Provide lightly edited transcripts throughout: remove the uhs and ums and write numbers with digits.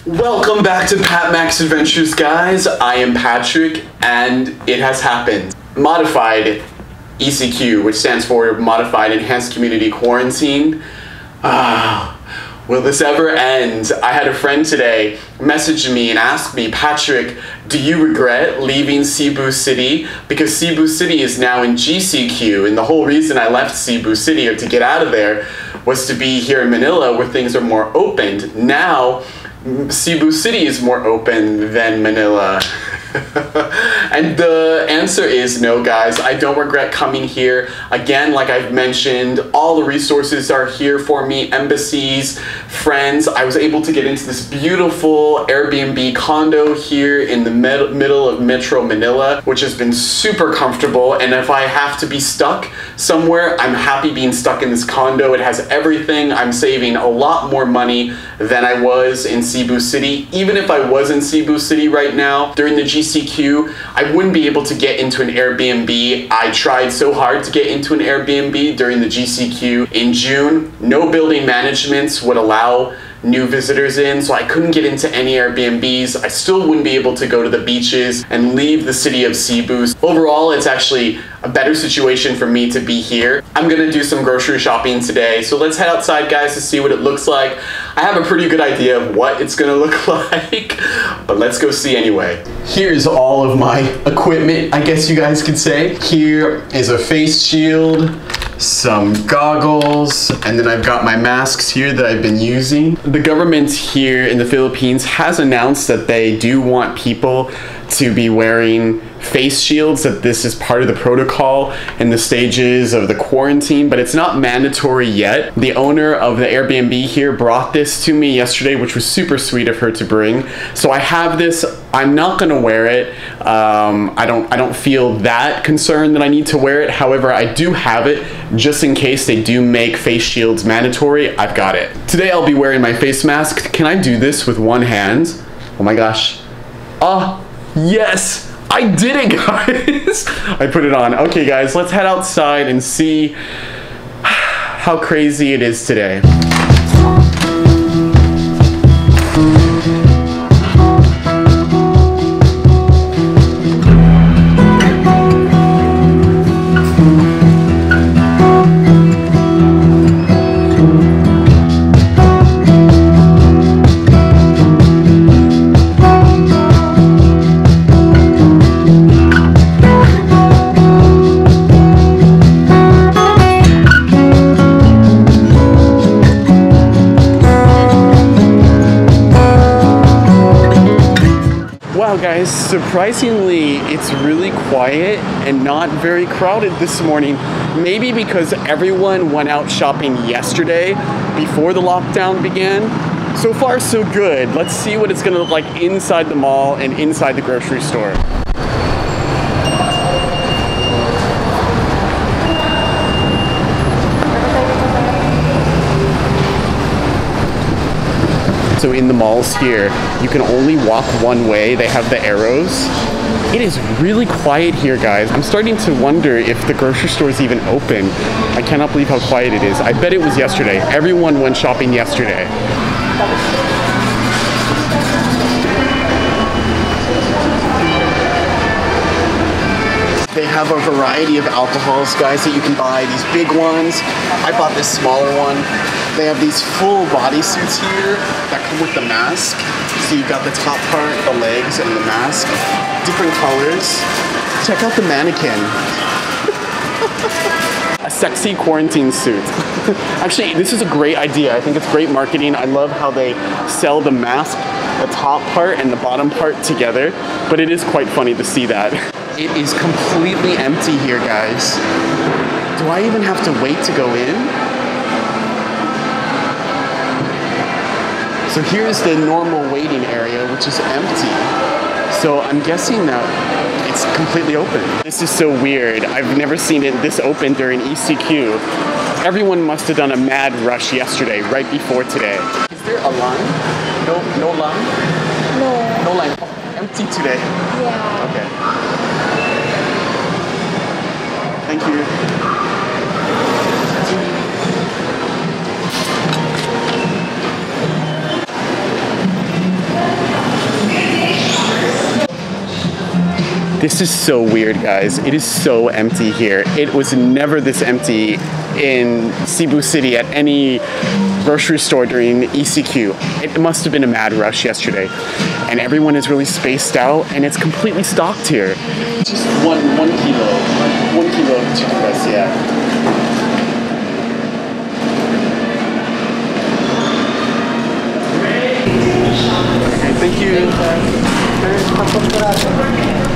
Welcome back to Pat Mac's Adventures, guys. I am Patrick, and it has happened. Modified ECQ, which stands for Modified Enhanced Community Quarantine. Will this ever end? I had a friend today message me and ask me, Patrick, do you regret leaving Cebu City? Because Cebu City is now in GCQ, and the whole reason I left Cebu City, or to get out of there, was to be here in Manila where things are more opened. Now, Cebu City is more open than Manila. And the answer is no, guys. I don't regret coming here. Again, like I've mentioned, all the resources are here for me. Embassies, friends. I was able to get into this beautiful Airbnb condo here in the middle of Metro Manila, which has been super comfortable. And if I have to be stuck somewhere, I'm happy being stuck in this condo. It has everything. I'm saving a lot more money than I was in Cebu City. Even if I was in Cebu City right now, during the GCQ, I wouldn't be able to get into an Airbnb. I tried so hard to get into an Airbnb during the GCQ in June. No building managements would allow new visitors in, so I couldn't get into any Airbnbs. I still wouldn't be able to go to the beaches and leave the city of Cebu. Overall, it's actually a better situation for me to be here. I'm gonna do some grocery shopping today, so let's head outside, guys, to see what it looks like. I have a pretty good idea of what it's gonna look like, but let's go see anyway. Here's all of my equipment, I guess you guys could say. Here is a face shield, some goggles, and then I've got my masks here that I've been using. The government here in the Philippines has announced that they do want people to be wearing face shields, that this is part of the protocol in the stages of the quarantine, but it's not mandatory yet. The owner of the Airbnb here brought this to me yesterday, which was super sweet of her to bring. So I have this. I'm not gonna wear it. I don't feel that concerned that I need to wear it. However, I do have it just in case they do make face shields mandatory. I've got it. Today I'll be wearing my face mask. Can I do this with one hand? Oh my gosh. Yes! I did it, guys! I put it on. Okay, guys, let's head outside and see how crazy it is today. Wow, guys, surprisingly, it's really quiet and not very crowded this morning. Maybe because everyone went out shopping yesterday before the lockdown began. So far, so good. Let's see what it's gonna look like inside the mall and inside the grocery store. So in the malls here, you can only walk one way. They have the arrows. It is really quiet here, guys. I'm starting to wonder if the grocery store is even open. I cannot believe how quiet it is. I bet it was yesterday. Everyone went shopping yesterday. They have a variety of alcohols, guys, that you can buy. These big ones. I bought this smaller one. They have these full bodysuits here that come with the mask. So you've got the top part, the legs, and the mask. Different colors. Check out the mannequin. A sexy quarantine suit. Actually, this is a great idea. I think it's great marketing. I love how they sell the mask, the top part and the bottom part together. But it is quite funny to see that. It is completely empty here, guys. Do I even have to wait to go in? So here's the normal waiting area, which is empty. So I'm guessing that it's completely open. This is so weird. I've never seen it this open during ECQ. Everyone must have done a mad rush yesterday, right before today. Is there a line? No line? No. No line. Oh, empty today. Yeah. Okay. Thank you. This is so weird, guys. It is so empty here. It was never this empty in Cebu City at any grocery store during ECQ. It must have been a mad rush yesterday. And everyone is really spaced out and it's completely stocked here. Just one kilo of chicken breast, yeah. Thank you.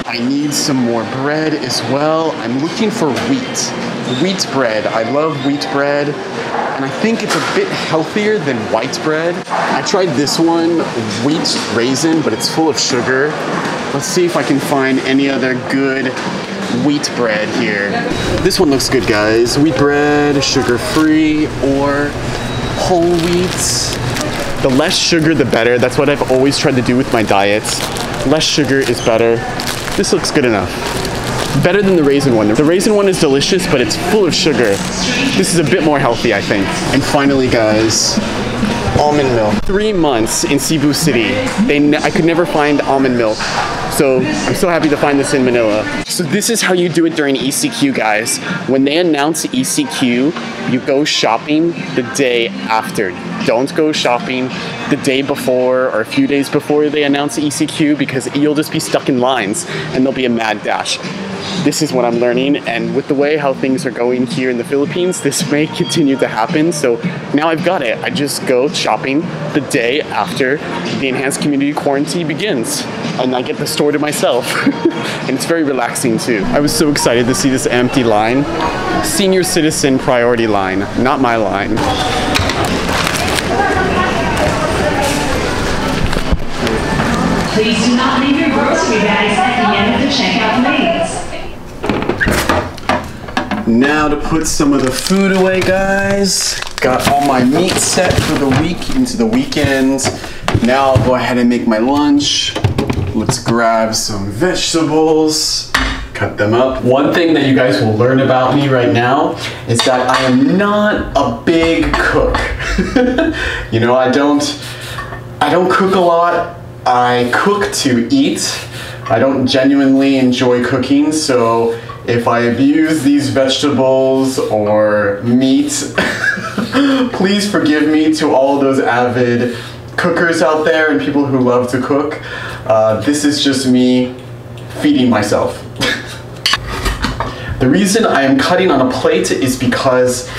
I need some more bread as well. I'm looking for wheat bread. I love wheat bread, and I think it's a bit healthier than white bread. I tried this one, wheat raisin, but it's full of sugar. Let's see if I can find any other good wheat bread here. This one looks good, guys. Wheat bread, sugar-free, or whole wheat. The less sugar, the better. That's what I've always tried to do with my diets. Less sugar is better. This looks good enough. Better than the raisin one. The raisin one is delicious, but it's full of sugar. This is a bit more healthy, I think. And finally, guys, almond milk. 3 months in Cebu City. I could never find almond milk. So I'm so happy to find this in Manila. So this is how you do it during ECQ, guys. When they announce ECQ, you go shopping the day after. Don't go shopping the day before or a few days before they announce ECQ, because you'll just be stuck in lines and there'll be a mad dash. This is what I'm learning, and with the way how things are going here in the Philippines, this may continue to happen. So now I've got it. I just go shopping the day after the enhanced community quarantine begins, and I get the store to myself. And it's very relaxing too. I was so excited to see this empty line. Senior citizen priority line, not my line. Please do not leave your grocery bags at the end of the checkout lanes. Now to put some of the food away, guys. Got all my meat set for the week into the weekend. Now I'll go ahead and make my lunch. Let's grab some vegetables, cut them up. One thing that you guys will learn about me right now is that I am not a big cook. You know, I don't cook a lot. I cook to eat. I don't genuinely enjoy cooking, so if I abuse these vegetables or meat, please forgive me to all those avid cookers out there and people who love to cook. This is just me feeding myself. The reason I am cutting on a plate is because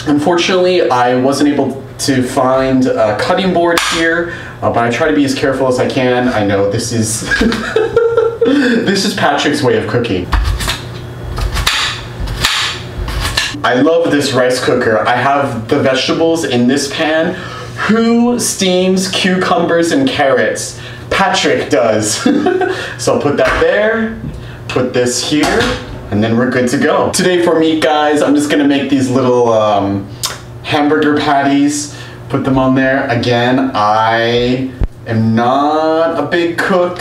unfortunately I wasn't able to find a cutting board here, but I try to be as careful as I can. I know this is this is Patrick's way of cooking. I love this rice cooker. I have the vegetables in this pan. Who steams cucumbers and carrots? Patrick does. So I'll put that there, put this here, and then we're good to go. Today for meat, guys, I'm just gonna make these little hamburger patties, put them on there. Again, I am not a big cook.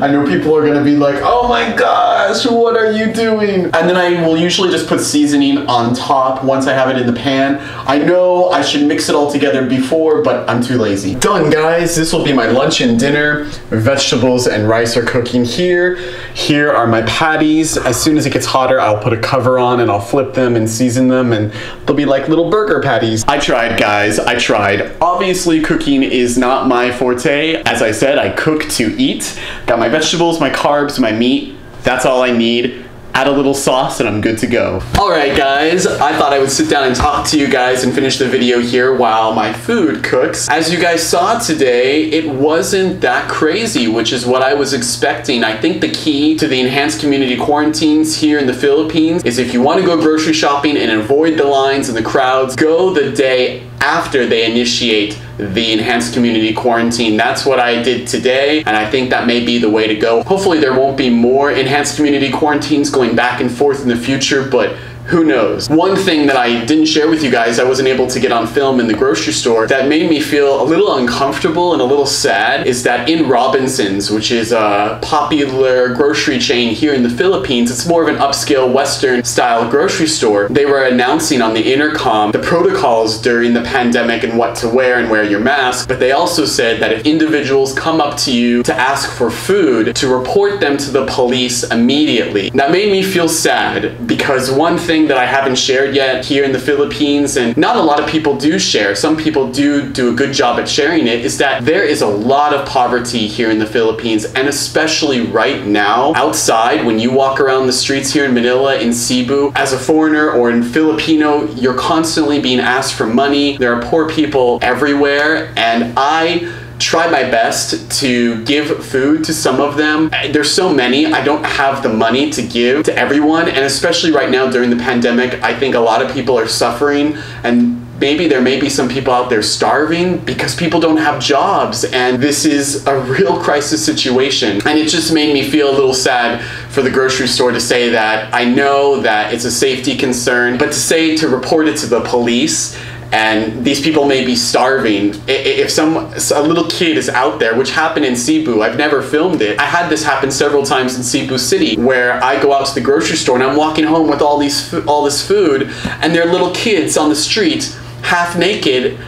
I know people are gonna be like, oh my gosh, what are you doing? And then I will usually just put seasoning on top once I have it in the pan. I know I should mix it all together before, but I'm too lazy. Done, guys. This will be my lunch and dinner. Vegetables and rice are cooking here. Here are my patties. As soon as it gets hotter, I'll put a cover on and I'll flip them and season them, and they'll be like little burger patties. I tried, guys. I tried. Obviously, cooking is not my forte. As I said, I cook to eat. Got my vegetables, my carbs, my meat. That's all I need. Add a little sauce and I'm good to go. Alright guys, I thought I would sit down and talk to you guys and finish the video here while my food cooks. As you guys saw today, it wasn't that crazy, which is what I was expecting. I think the key to the enhanced community quarantines here in the Philippines is if you want to go grocery shopping and avoid the lines and the crowds, go the day after they initiate the enhanced community quarantine. That's what I did today, and I think that may be the way to go. Hopefully there won't be more enhanced community quarantines going back and forth in the future, but who knows? One thing that I didn't share with you guys, I wasn't able to get on film in the grocery store, that made me feel a little uncomfortable and a little sad, is that in Robinson's, which is a popular grocery chain here in the Philippines, it's more of an upscale Western style grocery store, they were announcing on the intercom the protocols during the pandemic and what to wear and wear your mask, but they also said that if individuals come up to you to ask for food, to report them to the police immediately. That made me feel sad, because one thing that I haven't shared yet here in the Philippines, and not a lot of people do share, some people do a good job at sharing it, is that there is a lot of poverty here in the Philippines, and especially right now, outside, when you walk around the streets here in Manila, in Cebu, as a foreigner or in Filipino, you're constantly being asked for money. There are poor people everywhere, and I try my best to give food to some of them. There's so many, I don't have the money to give to everyone, and especially right now during the pandemic, I think a lot of people are suffering, and maybe there may be some people out there starving because people don't have jobs, and this is a real crisis situation. And it just made me feel a little sad for the grocery store to say that. I know that it's a safety concern, but to say to report it to the police, and these people may be starving. If a little kid is out there, which happened in Cebu, I've never filmed it. I had this happen several times in Cebu City, where I go out to the grocery store and I'm walking home with all this food, and there are little kids on the street, half naked,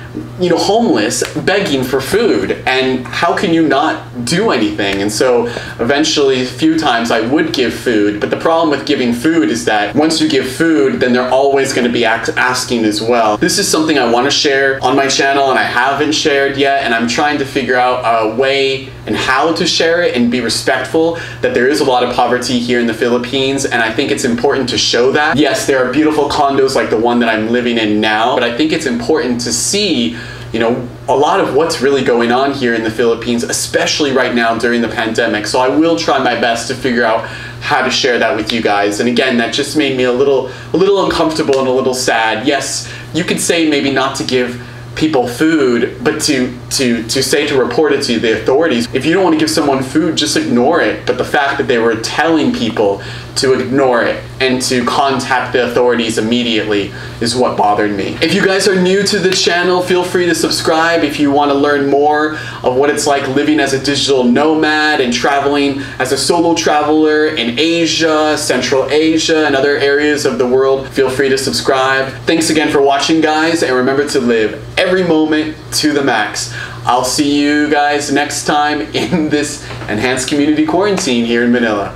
homeless, begging for food. And how can you not do anything? And so eventually, a few times I would give food, but the problem with giving food is that once you give food, then they're always going to be asking as well. This is something I want to share on my channel, and I haven't shared yet, and I'm trying to figure out a way and how to share it and be respectful that there is a lot of poverty here in the Philippines, and I think it's important to show that. Yes, there are beautiful condos like the one that I'm living in now, but I think it's important to see a lot of what's really going on here in the Philippines, especially right now during the pandemic. So I will try my best to figure out how to share that with you guys. And again, that just made me a little uncomfortable and a little sad. Yes, you could say maybe not to give people food, but to say to report it to the authorities. If you don't want to give someone food, just ignore it. But the fact that they were telling people to ignore it and to contact the authorities immediately is what bothered me. If you guys are new to the channel, feel free to subscribe if you want to learn more of what it's like living as a digital nomad and traveling as a solo traveler in Asia, Central Asia, and other areas of the world. Feel free to subscribe. Thanks again for watching, guys, and remember to live every moment to the max. I'll see you guys next time in this enhanced community quarantine here in Manila.